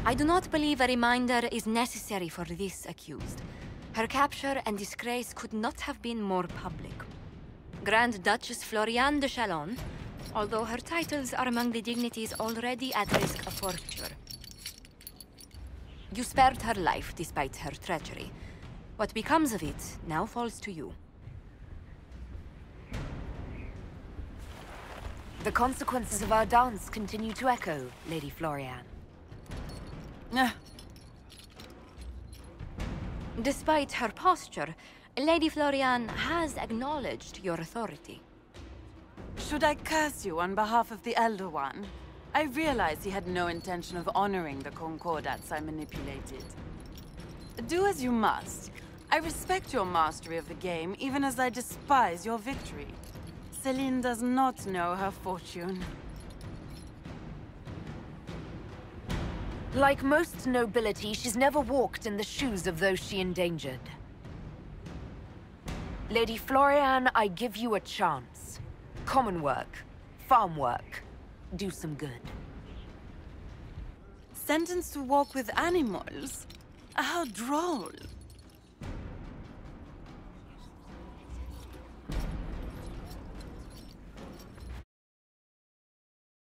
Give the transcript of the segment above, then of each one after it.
I do not believe a reminder is necessary for this accused. Her capture and disgrace could not have been more public. Grand Duchess Floriane de Chalon, although her titles are among the dignities already at risk of forfeiture. You spared her life despite her treachery. What becomes of it now falls to you. The consequences of our dance continue to echo, Lady Floriane. Despite her posture, Lady Floriane has acknowledged your authority. Should I curse you on behalf of the Elder One? I realize he had no intention of honoring the concordats I manipulated. Do as you must. I respect your mastery of the game, even as I despise your victory. Celine does not know her fortune. Like most nobility, she's never walked in the shoes of those she endangered. Lady Floriane, I give you a chance. Common work, farm work, do some good. Sentenced to walk with animals? How droll.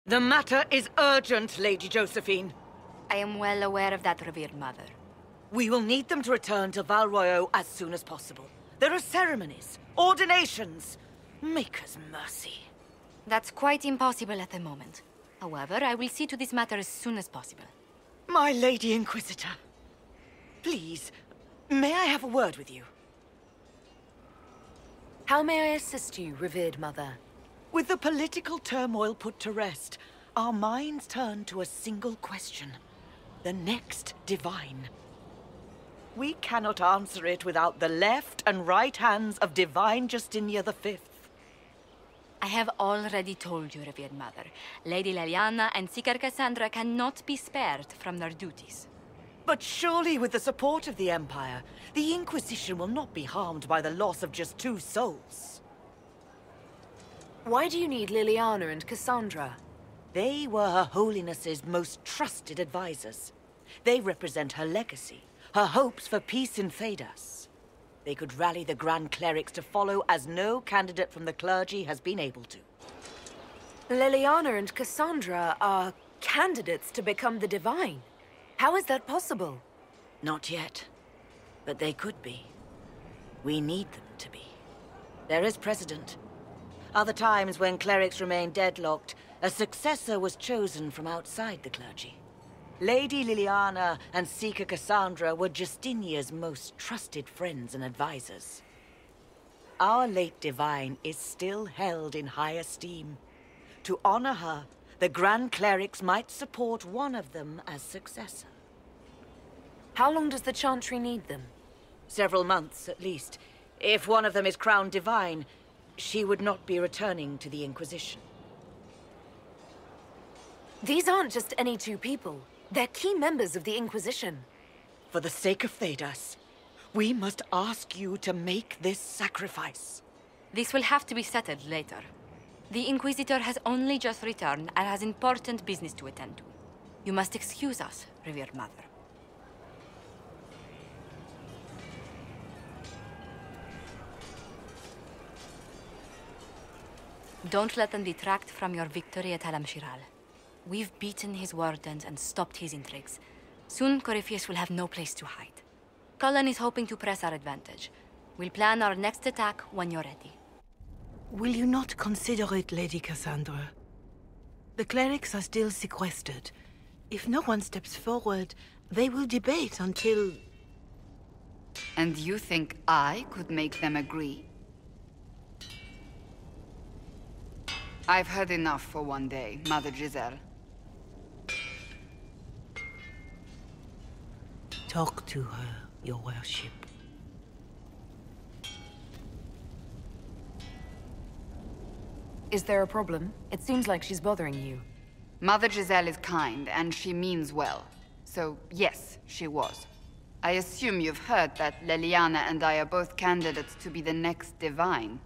The matter is urgent, Lady Josephine. I am well aware of that, revered mother. We will need them to return to Val Royeaux as soon as possible. There are ceremonies, ordinations. Make us mercy. That's quite impossible at the moment. However, I will see to this matter as soon as possible. My Lady Inquisitor, please, may I have a word with you? How may I assist you, revered mother? With the political turmoil put to rest, our minds turn to a single question. The next divine. We cannot answer it without the left and right hands of Divine Justinia V. I have already told you, revered mother. Lady Leliana and Seeker Cassandra cannot be spared from their duties. But surely with the support of the Empire, the Inquisition will not be harmed by the loss of just 2 souls. Why do you need Liliana and Cassandra? They were Her Holiness's most trusted advisors. They represent her legacy, her hopes for peace in Thedas. They could rally the Grand Clerics to follow as no candidate from the clergy has been able to. Liliana and Cassandra are candidates to become the Divine. How is that possible? Not yet, but they could be. We need them to be. There is precedent. Other times when clerics remained deadlocked, a successor was chosen from outside the clergy. Lady Liliana and Seeker Cassandra were Justinia's most trusted friends and advisors. Our late divine is still held in high esteem. To honor her, the Grand Clerics might support one of them as successor. How long does the Chantry need them? Several months, at least. If one of them is crowned divine, she would not be returning to the Inquisition. These aren't just any 2 people. They're key members of the Inquisition. For the sake of Thedas, we must ask you to make this sacrifice. This will have to be settled later. The Inquisitor has only just returned and has important business to attend to. You must excuse us, revered mother. Don't let them detract from your victory at Halam-Shiral. We've beaten his wardens and stopped his intrigues. Soon, Corypheus will have no place to hide. Cullen is hoping to press our advantage. We'll plan our next attack when you're ready. Will you not consider it, Lady Cassandra? The clerics are still sequestered. If no one steps forward, they will debate until... And you think I could make them agree? I've heard enough for one day, Mother Giselle. Talk to her, your worship. Is there a problem? It seems like she's bothering you. Mother Giselle is kind, and she means well. So, yes, she was. I assume you've heard that Leliana and I are both candidates to be the next divine.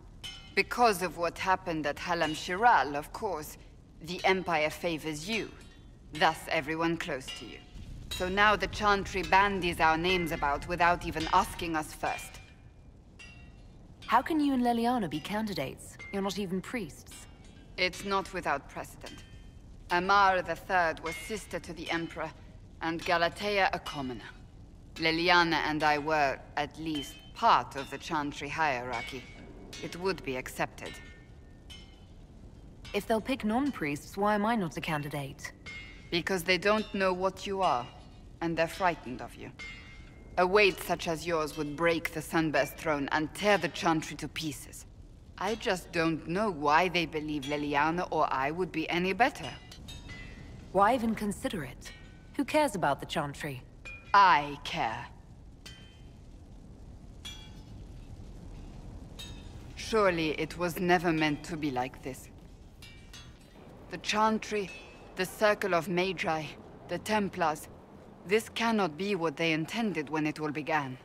Because of what happened at Halam-Shiral, of course, the Empire favors you. Thus, everyone close to you. So now the Chantry bandies our names about without even asking us first. How can you and Leliana be candidates? You're not even priests. It's not without precedent. Amar III was sister to the Emperor, and Galatea a commoner. Leliana and I were, at least, part of the Chantry hierarchy. It would be accepted. If they'll pick non-priests, why am I not a candidate? Because they don't know what you are, and they're frightened of you. A weight such as yours would break the Sunburst throne and tear the Chantry to pieces. I just don't know why they believe Leliana or I would be any better. Why even consider it? Who cares about the Chantry? I care. Surely it was never meant to be like this. The Chantry, the Circle of Magi, the Templars, this cannot be what they intended when it all began.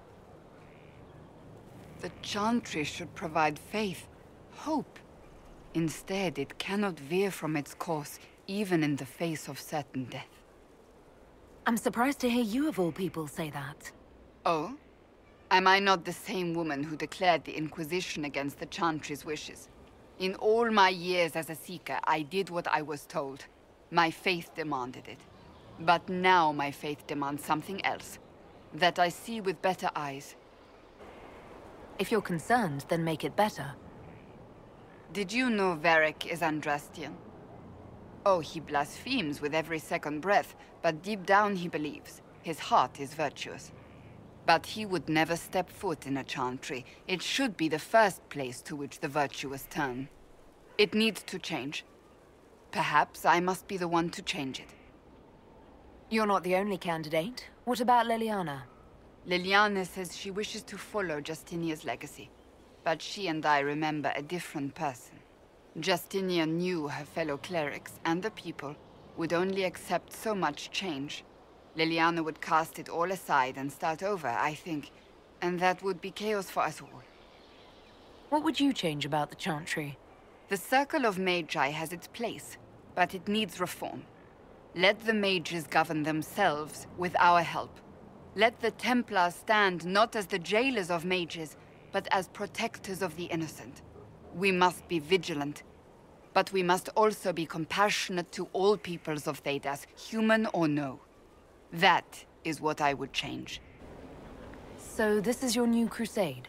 The Chantry should provide faith, hope. Instead, it cannot veer from its course, even in the face of certain death. I'm surprised to hear you of all people say that. Oh? Am I not the same woman who declared the Inquisition against the Chantry's wishes? In all my years as a Seeker, I did what I was told. My faith demanded it. But now my faith demands something else. That I see with better eyes. If you're concerned, then make it better. Did you know Varric is Andrastian? Oh, he blasphemes with every second breath, but deep down he believes. His heart is virtuous. But he would never step foot in a Chantry. It should be the first place to which the virtuous turn. It needs to change. Perhaps I must be the one to change it. You're not the only candidate. What about Leliana? Leliana says she wishes to follow Justinia's legacy. But she and I remember a different person. Justinia knew her fellow clerics and the people would only accept so much change. Leliana would cast it all aside and start over, I think. And that would be chaos for us all. What would you change about the Chantry? The Circle of Magi has its place, but it needs reform. Let the mages govern themselves with our help. Let the Templars stand not as the jailers of mages, but as protectors of the innocent. We must be vigilant, but we must also be compassionate to all peoples of Thedas, human or no. That is what I would change. So this is your new crusade?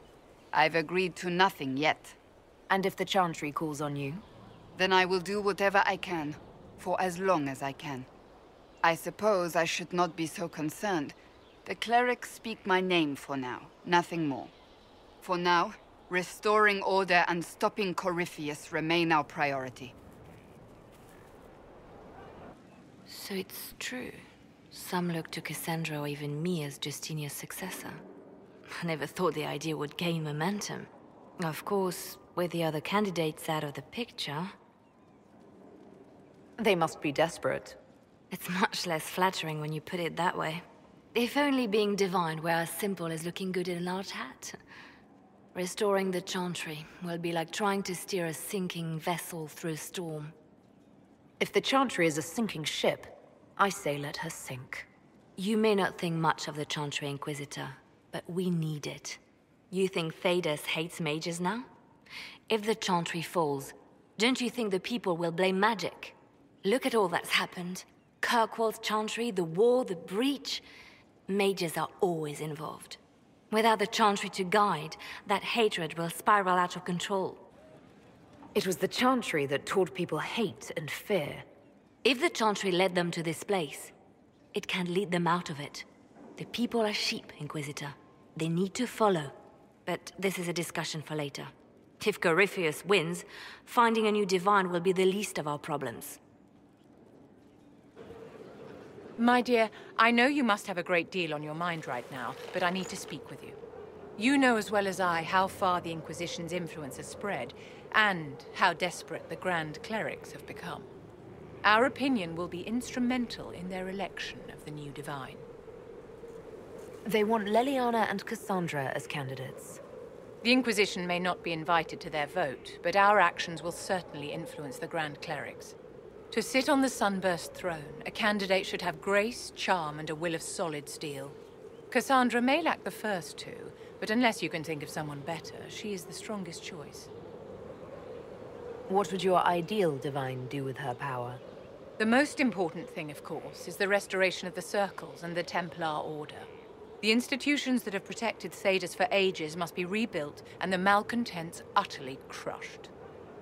I've agreed to nothing yet. And if the Chantry calls on you? Then I will do whatever I can, for as long as I can. I suppose I should not be so concerned. The clerics speak my name for now, nothing more. For now, restoring order and stopping Corypheus remain our priority. So it's true. Some look to Cassandra or even me as Justinia's successor. I never thought the idea would gain momentum. Of course, with the other candidates out of the picture... They must be desperate. It's much less flattering when you put it that way. If only being divine were as simple as looking good in a large hat. Restoring the Chantry will be like trying to steer a sinking vessel through a storm. If the Chantry is a sinking ship, I say let her sink. You may not think much of the Chantry, Inquisitor, but we need it. You think Thedas hates mages now? If the Chantry falls, don't you think the people will blame magic? Look at all that's happened. Kirkwall's Chantry, the war, the breach. Mages are always involved. Without the Chantry to guide, that hatred will spiral out of control. It was the Chantry that taught people hate and fear. If the Chantry led them to this place, it can lead them out of it. The people are sheep, Inquisitor. They need to follow. But this is a discussion for later. If Corypheus wins, finding a new divine will be the least of our problems. My dear, I know you must have a great deal on your mind right now, but I need to speak with you. You know as well as I how far the Inquisition's influence has spread, and how desperate the Grand Clerics have become. Our opinion will be instrumental in their election of the new divine. They want Leliana and Cassandra as candidates. The Inquisition may not be invited to their vote, but our actions will certainly influence the Grand Clerics. To sit on the Sunburst throne, a candidate should have grace, charm, and a will of solid steel. Cassandra may lack the first two, but unless you can think of someone better, she is the strongest choice. What would your ideal divine do with her power? The most important thing, of course, is the restoration of the Circles and the Templar Order. The institutions that have protected Thedas for ages must be rebuilt, and the malcontents utterly crushed.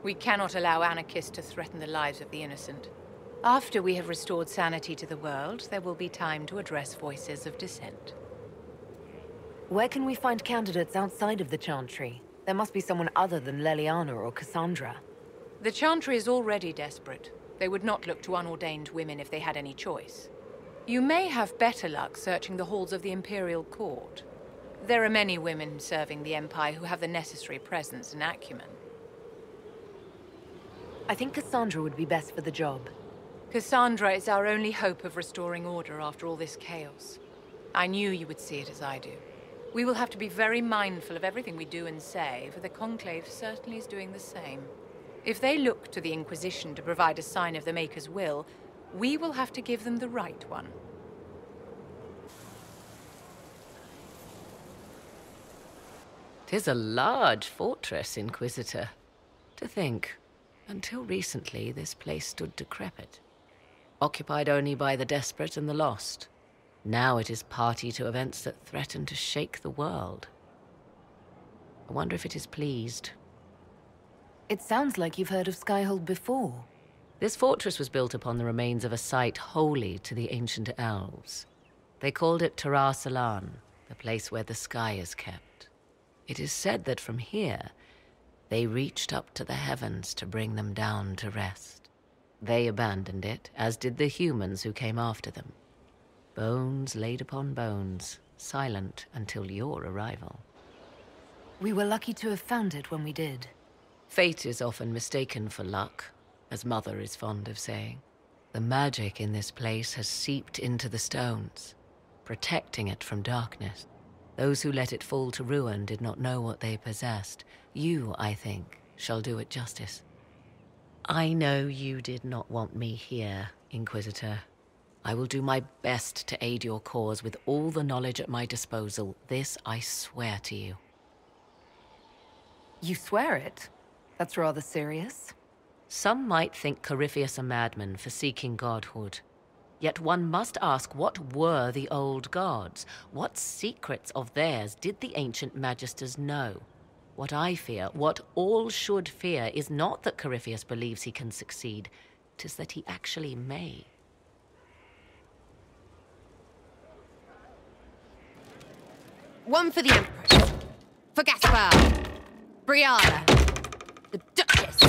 We cannot allow anarchists to threaten the lives of the innocent. After we have restored sanity to the world, there will be time to address voices of dissent. Where can we find candidates outside of the Chantry? There must be someone other than Leliana or Cassandra. The Chantry is already desperate. They would not look to unordained women if they had any choice. You may have better luck searching the halls of the Imperial Court. There are many women serving the Empire who have the necessary presence and acumen. I think Cassandra would be best for the job. Cassandra is our only hope of restoring order after all this chaos. I knew you would see it as I do. We will have to be very mindful of everything we do and say, for the Conclave certainly is doing the same. If they look to the Inquisition to provide a sign of the Maker's will, we will have to give them the right one. 'Tis a large fortress, Inquisitor. To think, until recently this place stood decrepit, occupied only by the desperate and the lost. Now it is party to events that threaten to shake the world. I wonder if it is pleased. It sounds like you've heard of Skyhold before. This fortress was built upon the remains of a site holy to the ancient elves. They called it Tarar Salan, the place where the sky is kept. It is said that from here, they reached up to the heavens to bring them down to rest. They abandoned it, as did the humans who came after them. Bones laid upon bones, silent until your arrival. We were lucky to have found it when we did. Fate is often mistaken for luck, as Mother is fond of saying. The magic in this place has seeped into the stones, protecting it from darkness. Those who let it fall to ruin did not know what they possessed. You, I think, shall do it justice. I know you did not want me here, Inquisitor. I will do my best to aid your cause with all the knowledge at my disposal. This I swear to you. You swear it? That's rather serious. Some might think Corypheus a madman for seeking godhood. Yet one must ask, what were the old gods? What secrets of theirs did the ancient magisters know? What I fear, what all should fear, is not that Corypheus believes he can succeed. 'Tis that he actually may. One for the Empress. For Gaspard. Brianna. The Duchess.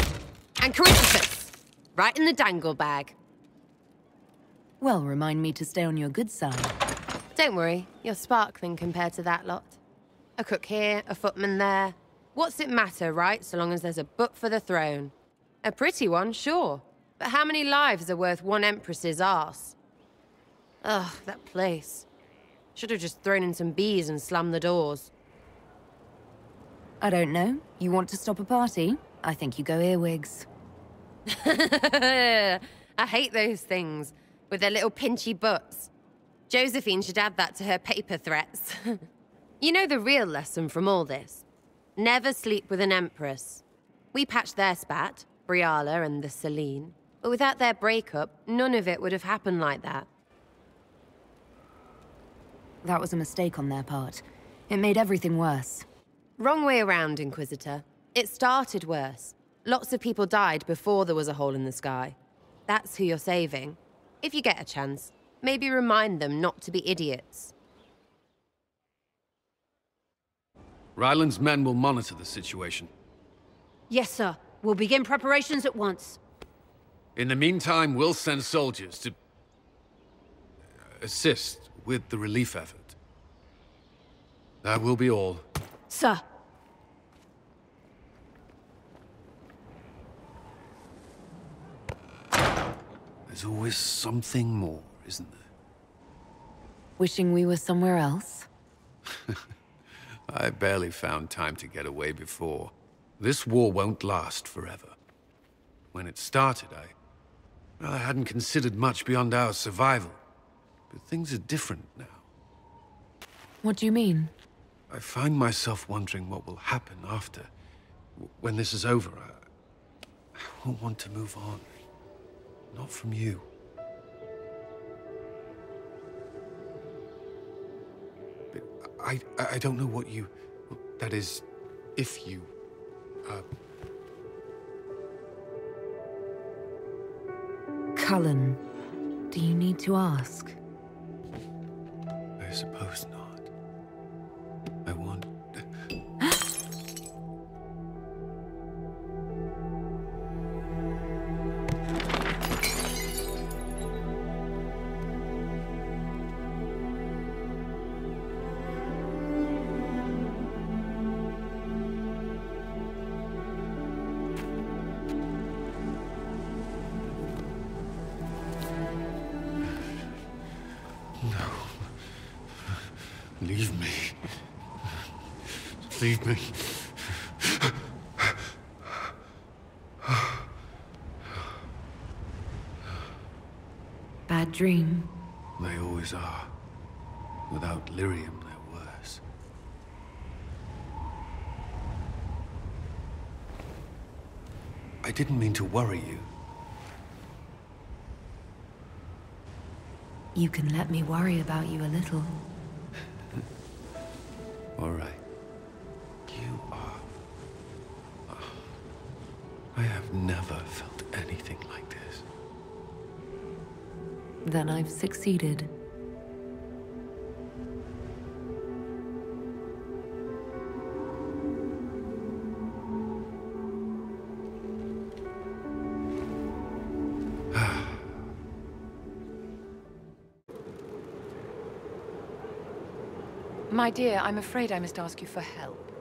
And Corypheus. Right in the dangle bag. Well, remind me to stay on your good side. Don't worry, you're sparkling compared to that lot. A cook here, a footman there. What's it matter, right, so long as there's a book for the throne? A pretty one, sure. But how many lives are worth one Empress's arse? Ugh, that place. Should have just thrown in some bees and slammed the doors. I don't know. You want to stop a party? I think you go earwigs. I hate those things, with their little pinchy butts. Josephine should add that to her paper threats. You know the real lesson from all this? Never sleep with an Empress. We patched their spat, Briala and the Selene, but without their breakup, none of it would have happened like that. That was a mistake on their part. It made everything worse. Wrong way around, Inquisitor. It started worse. Lots of people died before there was a hole in the sky. That's who you're saving. If you get a chance, maybe remind them not to be idiots. Ryland's men will monitor the situation. Yes, sir. We'll begin preparations at once. In the meantime, we'll send soldiers to assist with the relief effort. That will be all. Sir. There's always something more, isn't there? Wishing we were somewhere else? I barely found time to get away before. This war won't last forever. When it started, Well, I hadn't considered much beyond our survival. But things are different now. What do you mean? I find myself wondering what will happen after. When this is over, I won't want to move on. Not from you. But I don't know what you... That is, if you... Cullen, do you need to ask? I suppose not. I want... Leave me. Leave me. Bad dream? They always are. Without lyrium, they're worse. I didn't mean to worry you. You can let me worry about you a little. All right. You are... I have never felt anything like this. Then I've succeeded. My dear, I'm afraid I must ask you for help.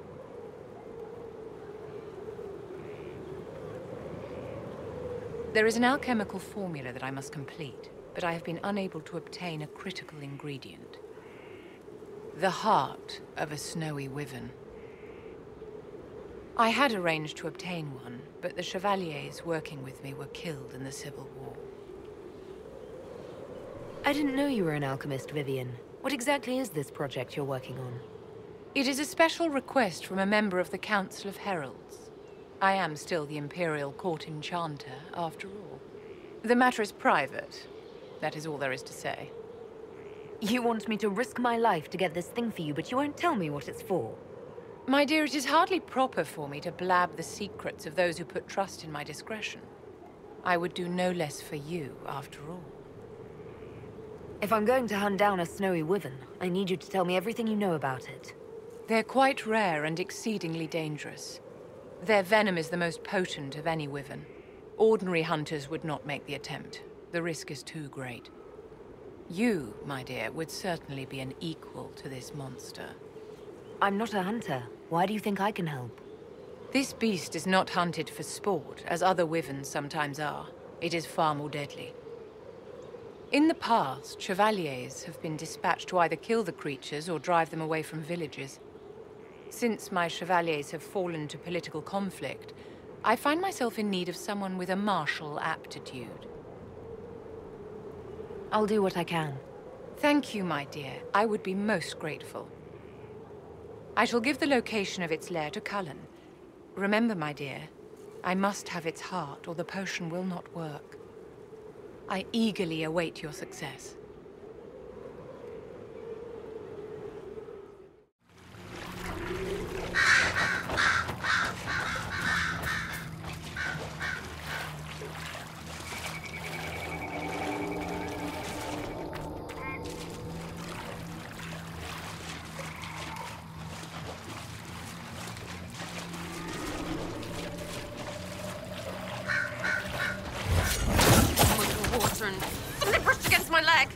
There is an alchemical formula that I must complete, but I have been unable to obtain a critical ingredient. The heart of a snowy wyvern. I had arranged to obtain one, but the chevaliers working with me were killed in the Civil War. I didn't know you were an alchemist, Vivian. What exactly is this project you're working on? It is a special request from a member of the Council of Heralds. I am still the Imperial Court Enchanter, after all. The matter is private. That is all there is to say. You want me to risk my life to get this thing for you, but you won't tell me what it's for. My dear, it is hardly proper for me to blab the secrets of those who put trust in my discretion. I would do no less for you, after all. If I'm going to hunt down a snowy wyvern, I need you to tell me everything you know about it. They're quite rare and exceedingly dangerous. Their venom is the most potent of any wyvern. Ordinary hunters would not make the attempt. The risk is too great. You, my dear, would certainly be an equal to this monster. I'm not a hunter. Why do you think I can help? This beast is not hunted for sport, as other wyverns sometimes are. It is far more deadly. In the past, chevaliers have been dispatched to either kill the creatures or drive them away from villages. Since my chevaliers have fallen to political conflict, I find myself in need of someone with a martial aptitude. I'll do what I can. Thank you, my dear. I would be most grateful. I shall give the location of its lair to Cullen. Remember, my dear, I must have its heart or the potion will not work. I eagerly await your success. Something brushed against my leg.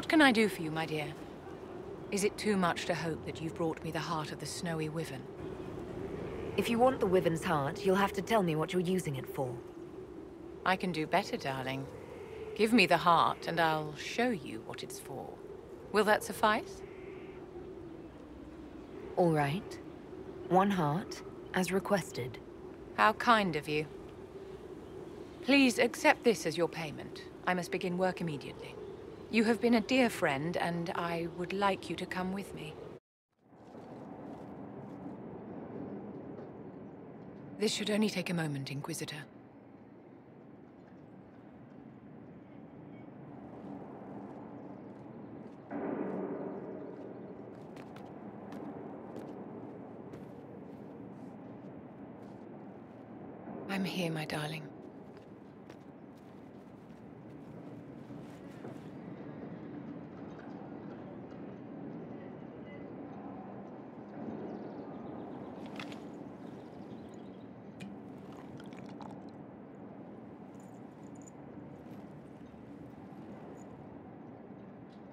can I do for you, my dear? Is it too much to hope that you've brought me the heart of the snowy wyvern? If you want the wyvern's heart, you'll have to tell me what you're using it for. I can do better, darling. Give me the heart, and I'll show you what it's for. Will that suffice? All right. 1 heart, as requested. How kind of you. Please accept this as your payment. I must begin work immediately. You have been a dear friend, and I would like you to come with me. This should only take a moment, Inquisitor. I'm here, my darling.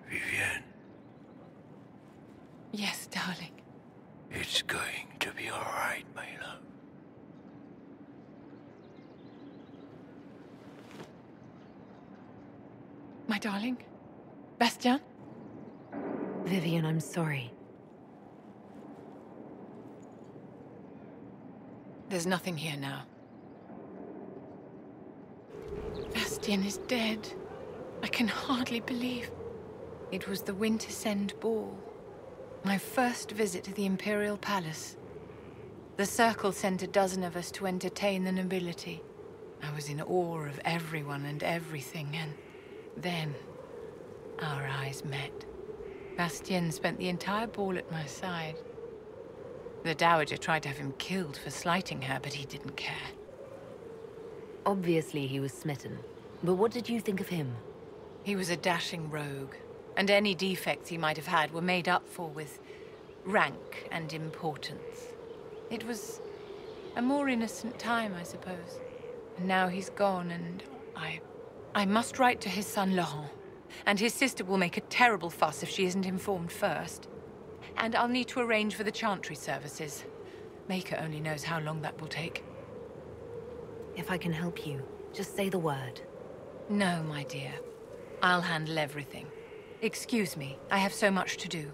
Vivienne. Yes, darling. It's going to be all right, my love. My darling? Bastien? Vivian, I'm sorry. There's nothing here now. Bastien is dead. I can hardly believe. It was the Wintersend Ball. My first visit to the Imperial Palace. The Circle sent a dozen of us to entertain the nobility. I was in awe of everyone and everything, and then our eyes met. Bastien spent the entire ball at my side. The Dowager tried to have him killed for slighting her, but he didn't care. Obviously he was smitten. But what did you think of him? He was a dashing rogue, and any defects he might have had were made up for with rank and importance. It was a more innocent time, I suppose. And now he's gone, and I must write to his son Laurent. And his sister will make a terrible fuss if she isn't informed first. And I'll need to arrange for the chantry services. Maker only knows how long that will take. If I can help you, just say the word. No, my dear. I'll handle everything. Excuse me, I have so much to do.